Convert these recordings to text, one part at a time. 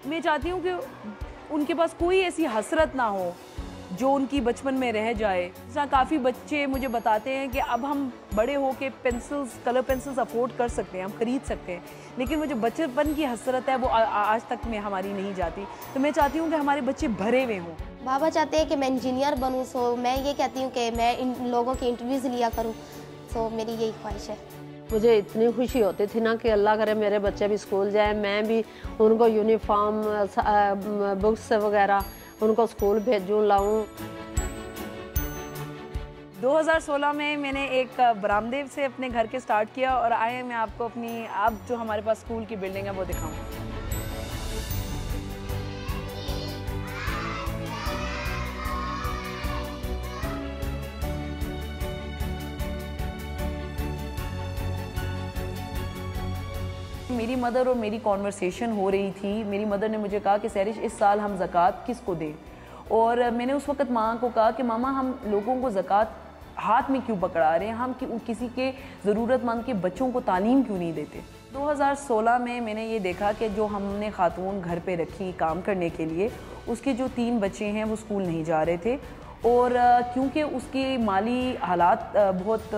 मैं चाहती हूँ कि उनके पास कोई ऐसी हसरत ना हो जो उनकी बचपन में रह जाए। जैसा काफ़ी बच्चे मुझे बताते हैं कि अब हम बड़े हो के पेंसिल्स, कलर पेंसिल्स अफोर्ड कर सकते हैं, हम खरीद सकते हैं, लेकिन वो जो बचपन की हसरत है वो आज तक में हमारी नहीं जाती। तो मैं चाहती हूँ कि हमारे बच्चे भरे हुए हों। बाबा चाहते हैं कि मैं इंजीनियर बनूँ, सो मैं ये कहती हूँ कि मैं इन लोगों के इंटरव्यूज़ लिया करूँ, सो मेरी यही ख्वाहिश है। मुझे इतनी खुशी होती थी ना कि अल्लाह करे मेरे बच्चे भी स्कूल जाएं, मैं भी उनको यूनिफॉर्म, बुक्स वगैरह उनको स्कूल भेजूं, लाऊं। 2016 में मैंने एक बरामदे से अपने घर के स्टार्ट किया और आए मैं आपको अपनी अब जो हमारे पास स्कूल की बिल्डिंग है वो दिखाऊं। मेरी मदर और मेरी कॉन्वर्सेशन हो रही थी। मेरी मदर ने मुझे कहा कि सैरिश इस साल हम ज़कात किसको दें, और मैंने उस वक़्त माँ को कहा कि मामा हम लोगों को ज़कात हाथ में क्यों पकड़ा रहे हैं, हम किसी के ज़रूरतमंद के बच्चों को तालीम क्यों नहीं देते। 2016 में मैंने ये देखा कि जो हमने खातून घर पे रखी काम करने के लिए, उसके जो 3 बच्चे हैं वो स्कूल नहीं जा रहे थे, और क्योंकि उसके माली हालात बहुत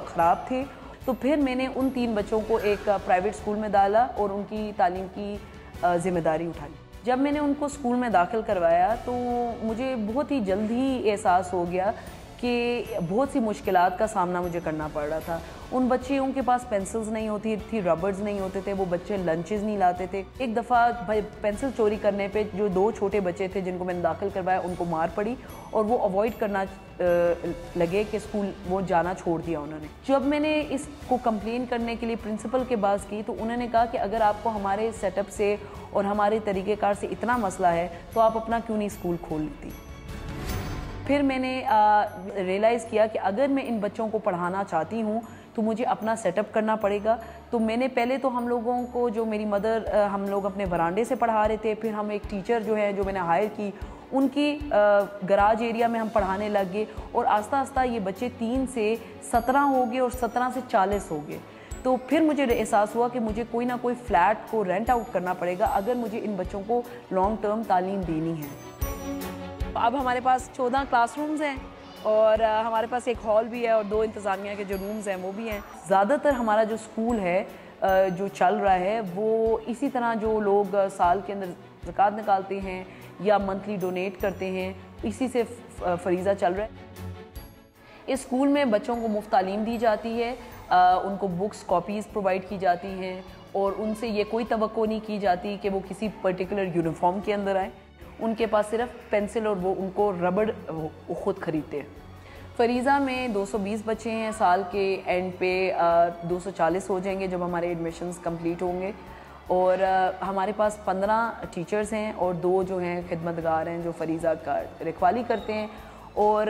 ख़राब थे, तो फिर मैंने उन 3 बच्चों को एक प्राइवेट स्कूल में डाला और उनकी तालीम की ज़िम्मेदारी उठाई। जब मैंने उनको स्कूल में दाखिल करवाया तो मुझे बहुत ही जल्द ही एहसास हो गया कि बहुत सी मुश्किलात का सामना मुझे करना पड़ रहा था। उन बच्चों के पास पेंसिल्स नहीं होती थी, रबर्स नहीं होते थे, वो बच्चे लंचेस नहीं लाते थे। एक दफ़ा भाई पेंसिल चोरी करने पे जो 2 छोटे बच्चे थे जिनको मैंने दाखिल करवाया उनको मार पड़ी, और वो अवॉइड करना लगे कि स्कूल वो जाना छोड़ दिया उन्होंने। जब मैंने इसको कंप्लेन करने के लिए प्रिंसिपल के पास की तो उन्होंने कहा कि अगर आपको हमारे सेटअप से और हमारे तरीक़ेकार से इतना मसला है तो आप अपना क्यों नहीं स्कूल खोल लेती। फिर मैंने रियलाइज़ किया कि अगर मैं इन बच्चों को पढ़ाना चाहती हूँ तो मुझे अपना सेटअप करना पड़ेगा। तो मैंने पहले तो हम लोगों को, जो मेरी मदर, हम लोग अपने वरांडे से पढ़ा रहे थे, फिर हम एक टीचर जो है जो मैंने हायर की उनकी गराज एरिया में हम पढ़ाने लग गए, और आस्ता आस्ता ये बच्चे 3 से 17 हो गए और 17 से 40 हो गए। तो फिर मुझे एहसास हुआ कि मुझे कोई ना कोई फ्लैट को रेंट आउट करना पड़ेगा अगर मुझे इन बच्चों को लॉन्ग टर्म तालीम देनी है। अब हमारे पास 14 क्लासरूम्स हैं और हमारे पास एक हॉल भी है और 2 इंतज़ामिया के जो रूम्स हैं वो भी हैं। ज़्यादातर हमारा जो स्कूल है जो चल रहा है वो इसी तरह जो लोग साल के अंदर ज़कात निकालते हैं या मंथली डोनेट करते हैं, इसी से फरीज़ा चल रहा है। इस स्कूल में बच्चों को मुफ्त तालीम दी जाती है, उनको बुक्स, कॉपीज़ प्रोवाइड की जाती हैं, और उनसे ये कोई तवक्को नहीं की जाती कि वो किसी पर्टिकुलर यूनिफॉर्म के अंदर आए। उनके पास सिर्फ पेंसिल और वो उनको रबड़ वो ख़ुद ख़रीदते हैं। फरीज़ा में 220 बच्चे हैं, साल के एंड पे 240 हो जाएंगे जब हमारे एडमिशन्स कंप्लीट होंगे, और हमारे पास 15 टीचर्स हैं और 2 जो हैं खिदमतगार हैं जो फरीज़ा का रखवाली करते हैं। और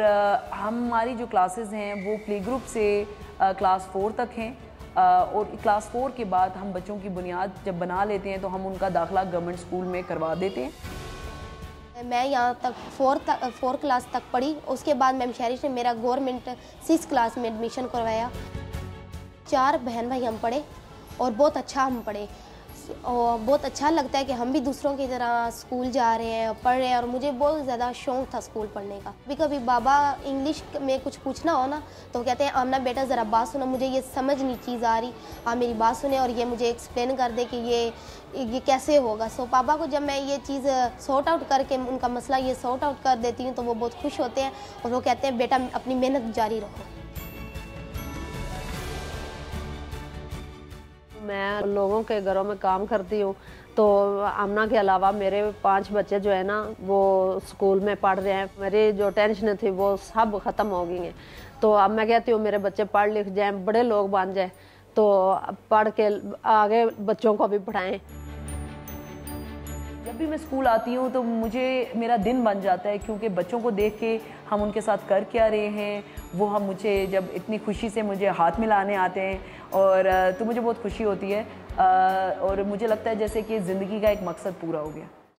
हमारी जो क्लासेस हैं वो प्ले ग्रुप से क्लास 4 तक हैं, और क्लास 4 के बाद हम बच्चों की बुनियाद जब बना लेते हैं तो हम उनका दाखिला गवर्नमेंट स्कूल में करवा देते हैं। मैं यहाँ तक 4 क्लास तक पढ़ी, उसके बाद मैम शहरिश ने मेरा गवर्नमेंट 6 क्लास में एडमिशन करवाया। 4 बहन भाई हम पढ़े और बहुत अच्छा हम पढ़े, और बहुत अच्छा लगता है कि हम भी दूसरों की तरह स्कूल जा रहे हैं, पढ़ रहे हैं, और मुझे बहुत ज़्यादा शौक़ था स्कूल पढ़ने का। कभी कभी बाबा इंग्लिश में कुछ पूछना हो ना तो कहते हैं आमना बेटा ज़रा बात सुनो, मुझे ये समझ नहीं चीज़ आ रही, आप मेरी बात सुने और ये मुझे एक्सप्लेन कर दे कि ये कैसे होगा। सो पापा को जब मैं ये चीज़ सॉर्ट आउट करके उनका मसला ये सॉर्ट आउट कर देती हूँ तो वो बहुत खुश होते हैं और वो कहते हैं बेटा अपनी मेहनत जारी रखो। मैं लोगों के घरों में काम करती हूँ, तो आमना के अलावा मेरे 5 बच्चे जो है ना वो स्कूल में पढ़ रहे हैं। मेरी जो टेंशन थी वो सब ख़त्म हो गई हैं। तो अब मैं कहती हूँ मेरे बच्चे पढ़ लिख जाएं, बड़े लोग बन जाएं, तो पढ़ के आगे बच्चों को भी पढ़ाएं। जब भी मैं स्कूल आती हूँ तो मुझे मेरा दिन बन जाता है, क्योंकि बच्चों को देख के हम उनके साथ कर क्या रहे हैं वो हम मुझे जब इतनी खुशी से मुझे हाथ मिलाने आते हैं, और तो मुझे बहुत खुशी होती है, और मुझे लगता है जैसे कि ज़िंदगी का एक मकसद पूरा हो गया।